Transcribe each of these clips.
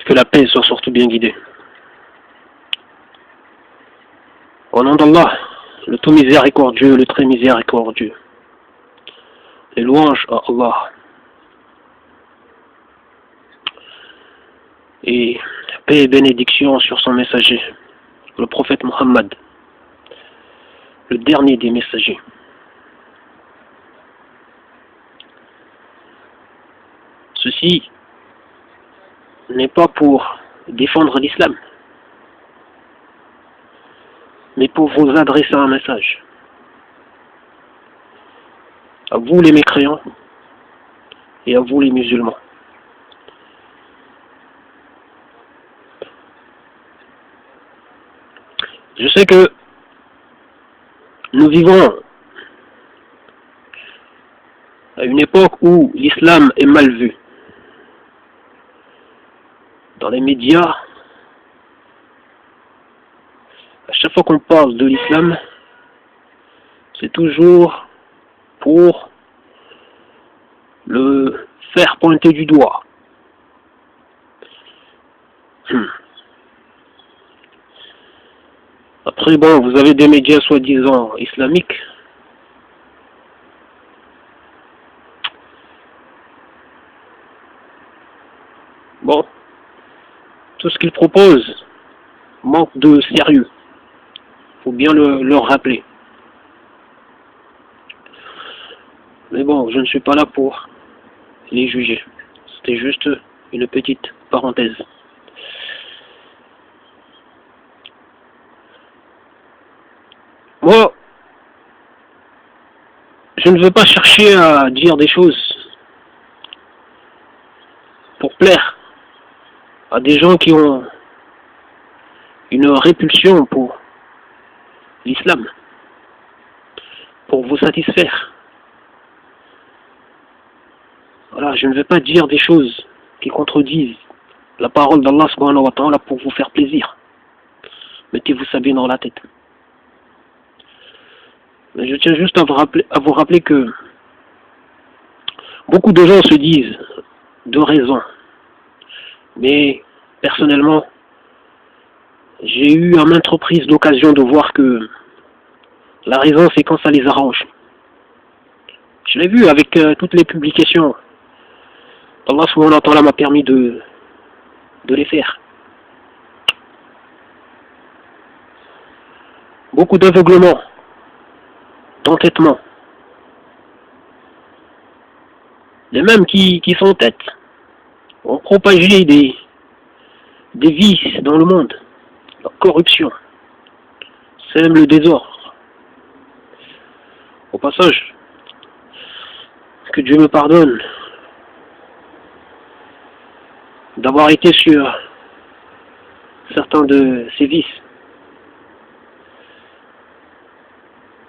Que la paix soit surtout bien guidée. Au nom d'Allah, le tout miséricordieux, le très miséricordieux. Les louanges à Allah. Et paix et bénédiction sur son messager, le prophète Mohammed, le dernier des messagers. Ceci n'est pas pour défendre l'islam, mais pour vous adresser un message. À vous les mécréants et à vous les musulmans. Je sais que nous vivons à une époque où l'islam est mal vu. Dans les médias, à chaque fois qu'on parle de l'islam, c'est toujours pour le faire pointer du doigt. Après, bon, vous avez des médias soi-disant islamiques. Bon, tout ce qu'ils proposent manque de sérieux. Il faut bien le rappeler. Mais bon, je ne suis pas là pour les juger. C'était juste une petite parenthèse. Moi, je ne veux pas chercher à dire des choses pour plaire à des gens qui ont une répulsion pour l'islam, pour vous satisfaire. Voilà, je ne veux pas dire des choses qui contredisent la parole d'Allah subhanahu wa ta'ala pour vous faire plaisir. Mettez-vous ça bien dans la tête. Mais je tiens juste à vous rappeler que beaucoup de gens se disent de raison. Mais personnellement, j'ai eu à maintes reprises l'occasion de voir que la raison, c'est quand ça les arrange. Je l'ai vu avec toutes les publications. Allah subhanahu wa ta'ala m'a permis de les faire. Beaucoup d'aveuglement, d'entêtement. Les mêmes qui s'entêtent ont propagé des vices dans le monde, la corruption, sème le désordre. Au passage, que Dieu me pardonne d'avoir été sur certains de ces vices,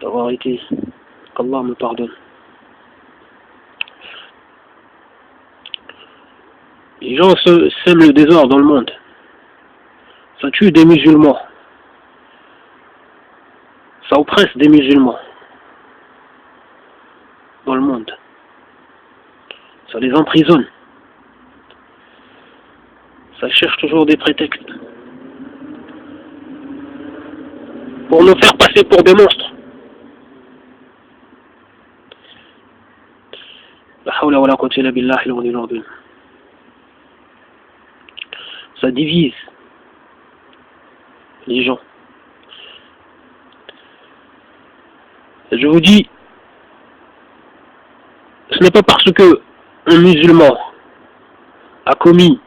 qu'Allah me pardonne. Les gens sèment le désordre dans le monde. Ça tue des musulmans. Ça oppresse des musulmans dans le monde. Ça les emprisonne. Ça cherche toujours des prétextes pour nous faire passer pour des monstres. La hawla wa la quwwata illa billahi al-aliyyil azim. Ça divise les gens. Et je vous dis, ce n'est pas parce que un musulman a commis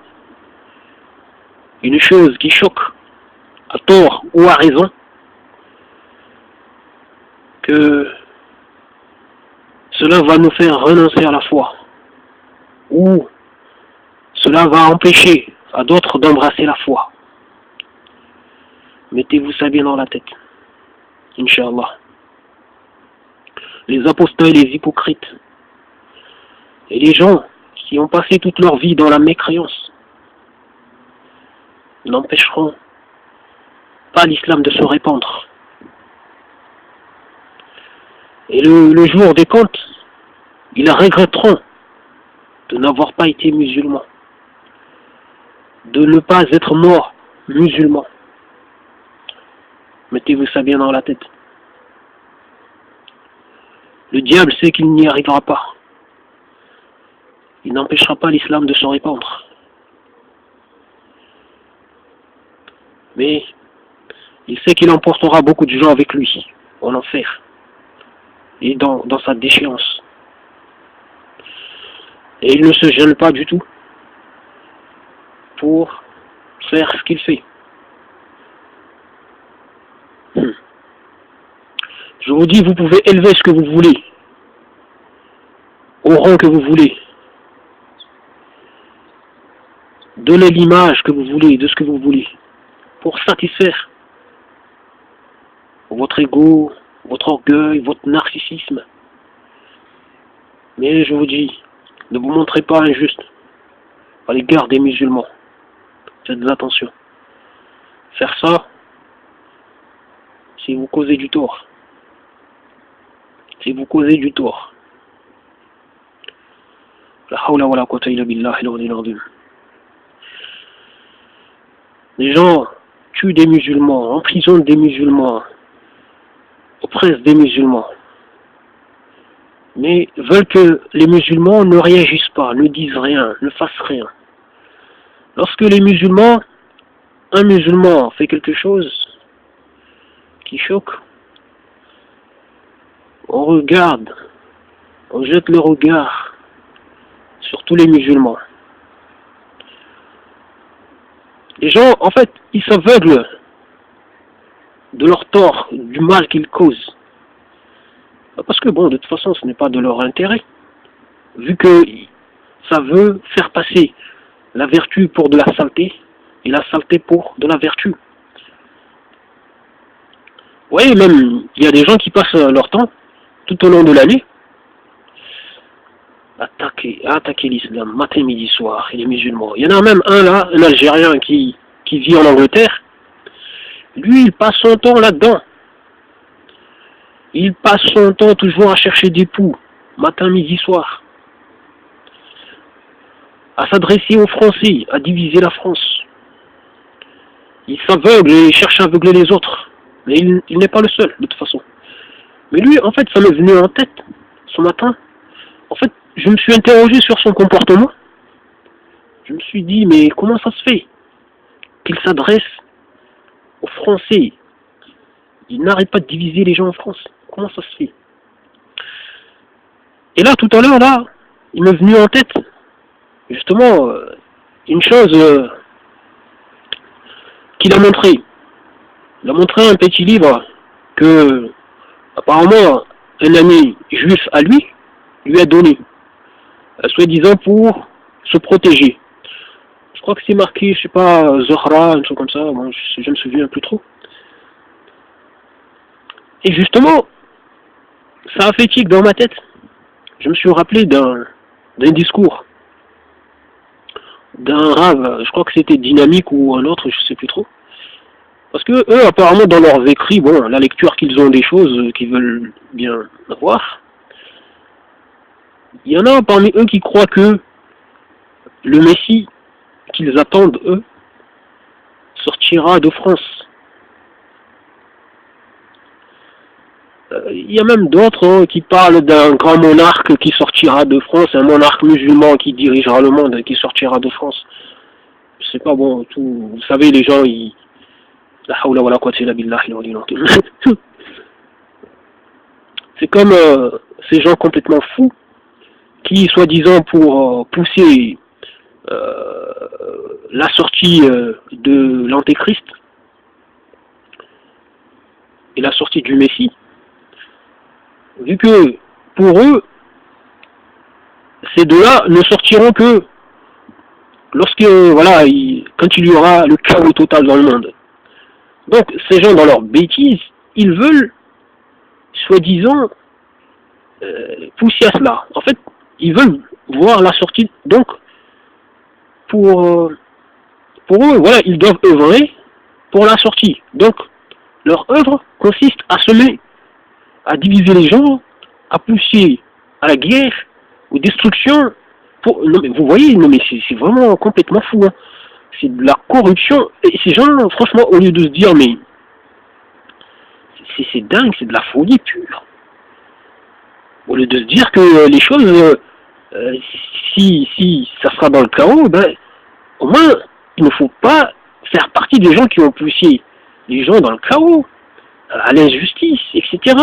une chose qui choque à tort ou à raison que cela va nous faire renoncer à la foi, ou cela va empêcher à d'autres d'embrasser la foi. Mettez-vous ça bien dans la tête, Inch'Allah. Les apostats et les hypocrites, et les gens qui ont passé toute leur vie dans la mécréance, n'empêcheront pas l'islam de se répandre. Et le jour des comptes, ils regretteront de n'avoir pas été musulmans. de ne pas être mort musulman. Mettez-vous ça bien dans la tête. Le diable sait qu'il n'y arrivera pas. Il n'empêchera pas l'islam de se répandre. Mais il sait qu'il emportera beaucoup de gens avec lui en enfer et dans sa déchéance. Et il ne se gêne pas du tout pour faire ce qu'il fait. Je vous dis, vous pouvez élever ce que vous voulez, au rang que vous voulez, donner l'image que vous voulez, de ce que vous voulez, pour satisfaire votre ego, votre orgueil, votre narcissisme. Mais je vous dis, ne vous montrez pas injuste à l'égard des musulmans. Faites attention. Faire ça, c'est vous causer du tort. C'est vous causer du tort. La hawla wa la quwwata illa billah al-aliyyil azim. Les gens tuent des musulmans, emprisonnent des musulmans, oppressent des musulmans, mais veulent que les musulmans ne réagissent pas, ne disent rien, ne fassent rien. Lorsque un musulman fait quelque chose qui choque, on regarde, on jette le regard sur tous les musulmans. Les gens, en fait, ils s'aveuglent de leur tort, du mal qu'ils causent. Parce que, bon, de toute façon, ce n'est pas de leur intérêt. Vu que ça veut faire passer la vertu pour de la saleté et la saleté pour de la vertu. Oui, même, il y a des gens qui passent leur temps, tout au long de l'année, à attaquer l'islam, matin, midi, soir, et les musulmans. Il y en a même un là, un Algérien qui vit en Angleterre. Lui, il passe son temps là-dedans. Il passe son temps toujours à chercher des poux, matin, midi, soir. À s'adresser aux Français, à diviser la France. Il s'aveugle et il cherche à aveugler les autres. Mais il n'est pas le seul, de toute façon. Mais lui, en fait, ça m'est venu en tête, ce matin. En fait, je me suis interrogé sur son comportement. Je me suis dit, mais comment ça se fait qu'il s'adresse aux Français? Il n'arrête pas de diviser les gens en France. Comment ça se fait? Et là, tout à l'heure, là, il m'est venu en tête, justement, une chose qu'il a montré. Il a montré un petit livre que, apparemment, un ami juif à lui a donné, soi-disant pour se protéger. Je crois que c'est marqué, je sais pas, Zohra, un truc comme ça, bon, je me souviens plus trop. Et justement, ça a fait tic dans ma tête. Je me suis rappelé d'un discours d'un rave, je crois que c'était Dynamique ou un autre, je sais plus trop. Parce que eux, apparemment, dans leurs écrits, bon, la lecture qu'ils ont des choses qu'ils veulent bien avoir, il y en a parmi eux qui croient que le Messie qu'ils attendent, eux, sortira de France. Il y a même d'autres qui parlent d'un grand monarque qui sortira de France, un monarque musulman qui dirigera le monde et qui sortira de France. Je sais pas, bon, tout, vous savez, les gens, ils... La hawla wa la quwwata illa billah. C'est comme ces gens complètement fous qui, soi-disant, pour pousser la sortie de l'Antéchrist et la sortie du Messie, vu que pour eux, ces deux-là ne sortiront que lorsque, voilà, quand il y aura le chaos total dans le monde. Donc, ces gens, dans leur bêtise, ils veulent, soi-disant, pousser à cela. En fait, ils veulent voir la sortie. Donc, pour eux, voilà, ils doivent œuvrer pour la sortie. Donc, leur œuvre consiste à semer, à diviser les gens, à pousser à la guerre, aux destructions. Non, mais vous voyez, non, mais c'est vraiment complètement fou. Hein. C'est de la corruption. Et ces gens, franchement, au lieu de se dire, mais c'est dingue, c'est de la folie pure. Au lieu de se dire que les choses, si ça sera dans le chaos, ben, au moins, il ne faut pas faire partie des gens qui ont poussé les gens dans le chaos, à l'injustice, etc.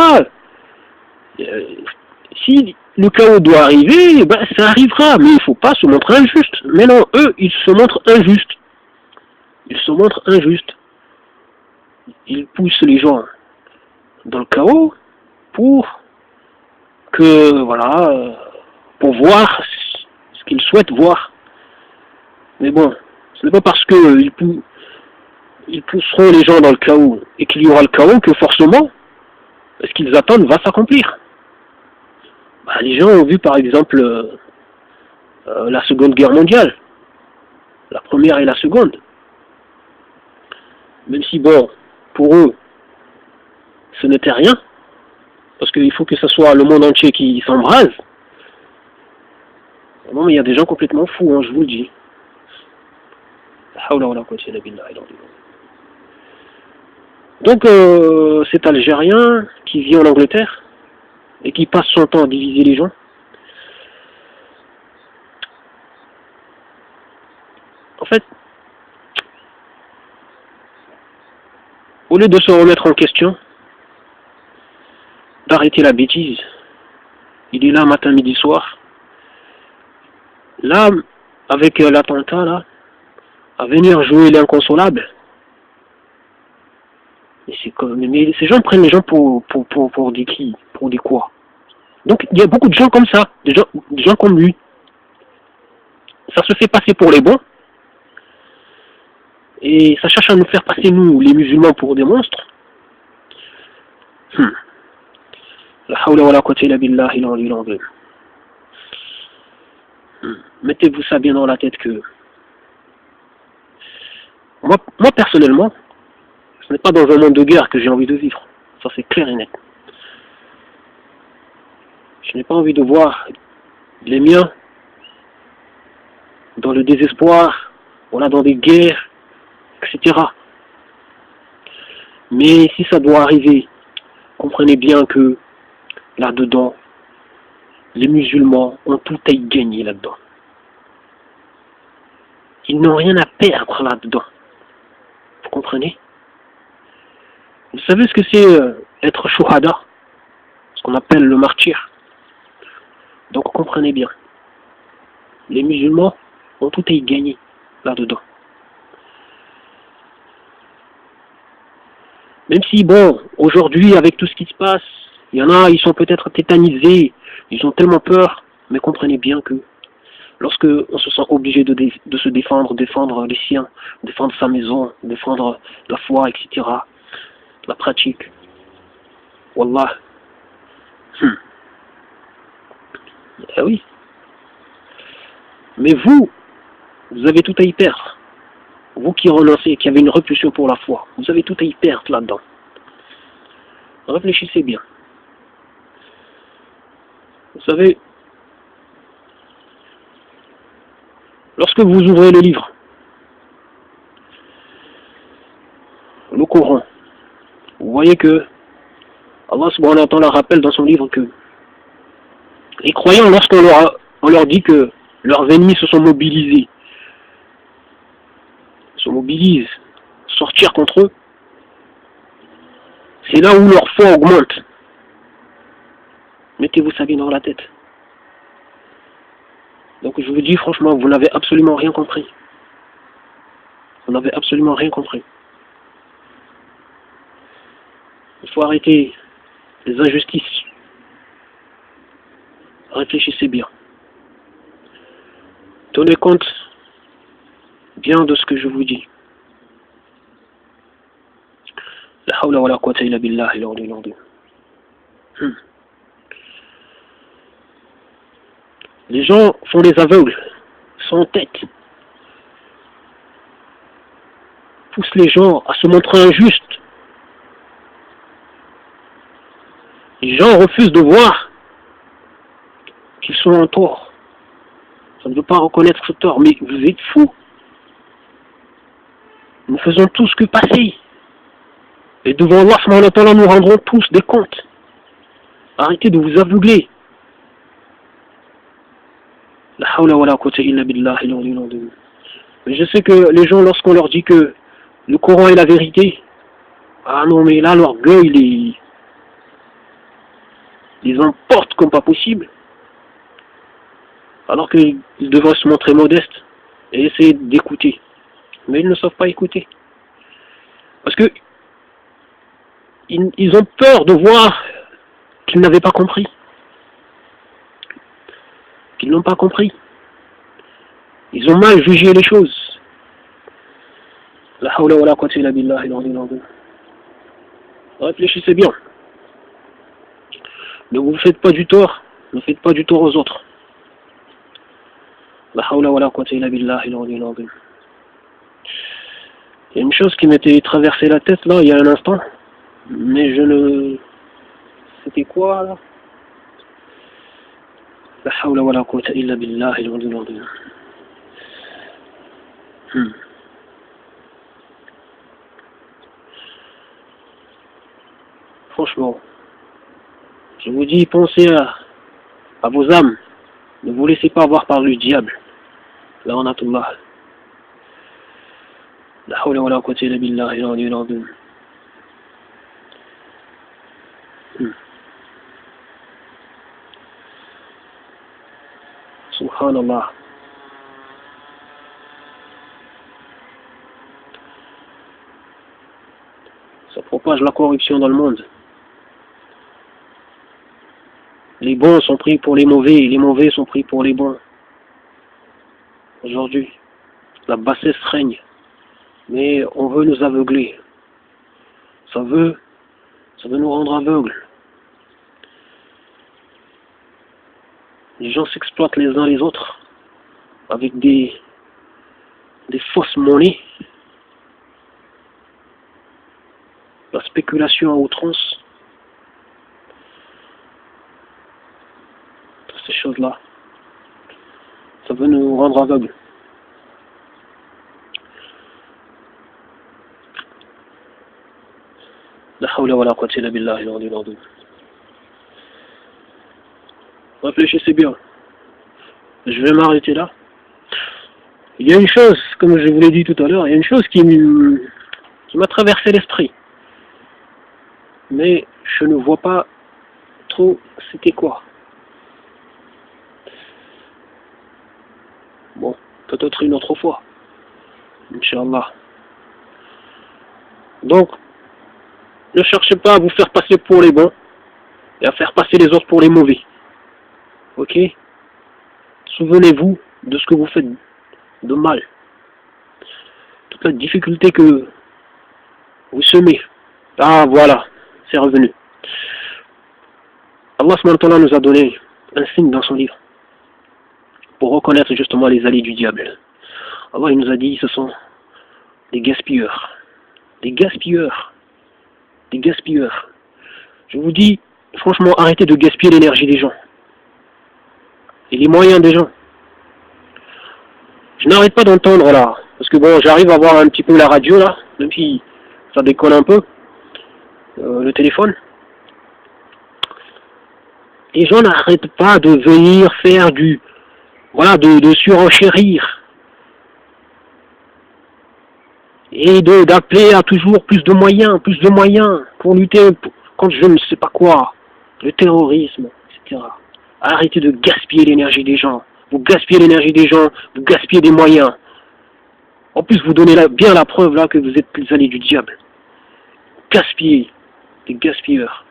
Si le chaos doit arriver, ben, ça arrivera, mais il ne faut pas se montrer injuste. Mais non, eux, ils se montrent injustes. Ils se montrent injustes. Ils poussent les gens dans le chaos pour que, voilà, pour voir ce qu'ils souhaitent voir. Mais bon, ce n'est pas parce qu'ils pousseront les gens dans le chaos et qu'il y aura le chaos que forcément, ce qu'ils attendent va s'accomplir. Bah, les gens ont vu par exemple la Seconde Guerre mondiale, la première et la seconde. Même si bon, pour eux, ce n'était rien, parce qu'il faut que ce soit le monde entier qui s'embrase. Non, mais il y a des gens complètement fous, hein, je vous le dis. Donc cet Algérien qui vit en Angleterre et qui passe son temps à diviser les gens, en fait, au lieu de se remettre en question, d'arrêter la bêtise, il est là matin, midi, soir, là, avec l'attentat, là, à venir jouer l'inconsolable. Mais ces gens prennent les gens pour des qui? Pour des quoi? Donc il y a beaucoup de gens comme ça, des gens comme lui. Ça se fait passer pour les bons, et ça cherche à nous faire passer, nous, les musulmans, pour des monstres. La hawla wa la quwwata illa billahi al-aliyyil azim. Mettez-vous ça bien dans la tête que moi personnellement, ce n'est pas dans un monde de guerre que j'ai envie de vivre. Ça c'est clair et net. Je n'ai pas envie de voir les miens dans le désespoir, voilà, dans des guerres, etc. Mais si ça doit arriver, comprenez bien que là-dedans, les musulmans ont tout à y gagner là-dedans. Ils n'ont rien à perdre là-dedans. Vous comprenez? Vous savez ce que c'est être shuhada, ce qu'on appelle le martyr. Donc comprenez bien. Les musulmans ont tout à y gagner là-dedans. Même si, bon, aujourd'hui, avec tout ce qui se passe, il y en a, ils sont peut-être tétanisés, ils ont tellement peur, mais comprenez bien que lorsque on se sent obligé de se défendre les siens, défendre sa maison, défendre la foi, etc., la pratique, wallah, eh oui. Mais vous avez tout à y perdre. Vous qui renoncez, qui avez une repulsion pour la foi, vous avez tout à y perdre là-dedans. Réfléchissez bien. Vous savez, lorsque vous ouvrez le livre, le Coran, vous voyez que Allah subhanahu wa ta'ala rappelle dans son livre que les croyants, lorsqu'on leur dit que leurs ennemis se sont mobilisés, sortir contre eux, c'est là où leur foi augmente. Mettez-vous ça bien dans la tête. Donc je vous dis franchement, vous n'avez absolument rien compris. Vous n'avez absolument rien compris. Il faut arrêter les injustices. Réfléchissez bien. Tenez compte bien de ce que je vous dis. La hawla wa la quwwata illa billahi al-aliyyil azim. Les gens font les aveugles, sans tête. Poussent les gens à se montrer injustes. Les gens refusent de voir qu'ils sont en tort. Ça ne veut pas reconnaître ce tort, mais vous êtes fous. Nous faisons tous que passer. Et devant Allah, nous rendrons tous des comptes. Arrêtez de vous aveugler. La hawla wa la quwwata illa billahi al-aliyyil azim. Mais je sais que les gens, lorsqu'on leur dit que le Coran est la vérité, ah non, mais là, l'orgueil, les emporte comme pas possible. Alors qu'ils devraient se montrer modestes et essayer d'écouter. Mais ils ne savent pas écouter. Parce que ils ont peur de voir qu'ils n'avaient pas compris. Qu'ils n'ont pas compris. Ils ont mal jugé les choses. La hawla wa la quwwata illa billahi al-aliyyil azim. Réfléchissez bien. Ne vous faites pas du tort. Ne faites pas du tort aux autres. La hawla wa la quwwata illa billahi al-aliyyil azim. Il y a une chose qui m'était traversée la tête là, il y a un instant. Mais je ne... C'était quoi là? La hawla wa la quwwata illa billahi al-aliyyil azim. Franchement, je vous dis, pensez à vos âmes. Ne vous laissez pas avoir par le diable. Là on a tout là. La hawla wa la quwwata illa billahi al-aliyyil azim. Subhanallah. Ça propage la corruption dans le monde. Les bons sont pris pour les mauvais, et les mauvais sont pris pour les bons. Aujourd'hui, la bassesse règne. Mais on veut nous aveugler. Ça veut nous rendre aveugles. Les gens s'exploitent les uns les autres avec des fausses monnaies. La spéculation à outrance. Toutes ces choses-là. Ça veut nous rendre aveugles. La hawla wa la quwwata illa billahi al-aliyyil azim. Réfléchissez bien. Je vais m'arrêter là. Il y a une chose, comme je vous l'ai dit tout à l'heure, il y a une chose qui m'a traversé l'esprit. Mais je ne vois pas trop c'était quoi. Bon, peut-être une autre fois. Inch'Allah. Donc, ne cherchez pas à vous faire passer pour les bons et à faire passer les autres pour les mauvais. Ok? Souvenez-vous de ce que vous faites de mal. Toute la difficulté que vous semez. Ah voilà, c'est revenu. Allah subhanahu wa ta'ala nous a donné un signe dans son livre pour reconnaître justement les alliés du diable. Allah il nous a dit ce sont des gaspilleurs. Des gaspilleurs. Des gaspilleurs. Je vous dis, franchement, arrêtez de gaspiller l'énergie des gens. Et les moyens des gens. Je n'arrête pas d'entendre là. Parce que bon, j'arrive à voir un petit peu la radio là. Même si ça déconne un peu. Le téléphone. Les gens n'arrêtent pas de venir faire de surenchérir. Et d'appeler à toujours plus de moyens pour lutter contre je ne sais pas quoi, le terrorisme, etc. Arrêtez de gaspiller l'énergie des gens. Vous gaspillez l'énergie des gens, vous gaspillez des moyens. En plus, vous donnez bien la preuve là que vous êtes les alliés du diable. Gaspillez, des gaspilleurs.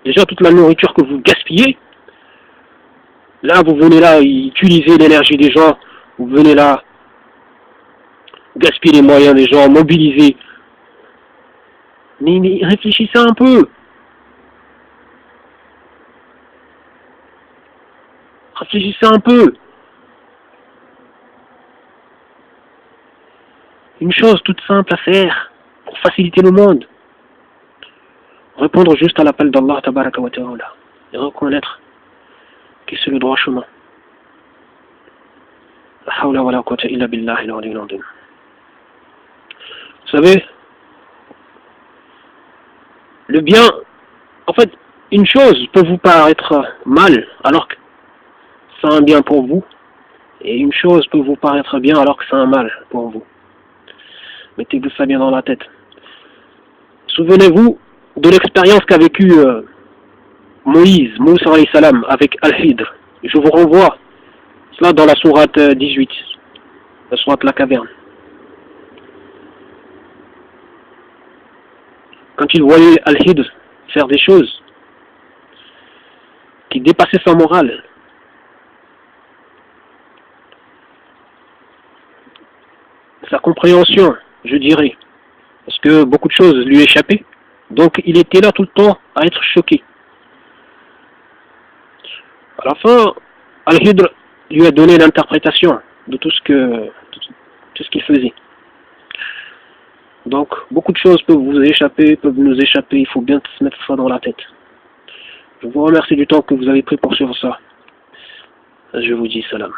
Déjà, toute la nourriture que vous gaspillez, là, vous venez là utiliser l'énergie des gens, vous venez là gaspiller les moyens des gens, mobiliser. Mais réfléchissez un peu. Réfléchissez un peu. Une chose toute simple à faire pour faciliter le monde. Répondre juste à l'appel d'Allah tabaraka wa ta'ala et reconnaître que c'est le droit chemin. La hawla wa la quwwata illa billahi al-aliyyil azim. savez, le bien, en fait, une chose peut vous paraître mal alors que c'est un bien pour vous, et une chose peut vous paraître bien alors que c'est un mal pour vous. Mettez-vous ça bien dans la tête. Souvenez-vous de l'expérience qu'a vécue Moussa alayhi salam avec Al-Hidr. Je vous renvoie cela dans la sourate 18, la sourate La Caverne. Quand il voyait Al-Hidr faire des choses qui dépassaient sa morale, sa compréhension, je dirais, parce que beaucoup de choses lui échappaient, donc il était là tout le temps à être choqué. À la fin, Al-Hidr lui a donné l'interprétation de tout ce qu'il faisait. Donc, beaucoup de choses peuvent vous échapper, peuvent nous échapper, il faut bien se mettre ça dans la tête. Je vous remercie du temps que vous avez pris pour suivre ça. Je vous dis salam.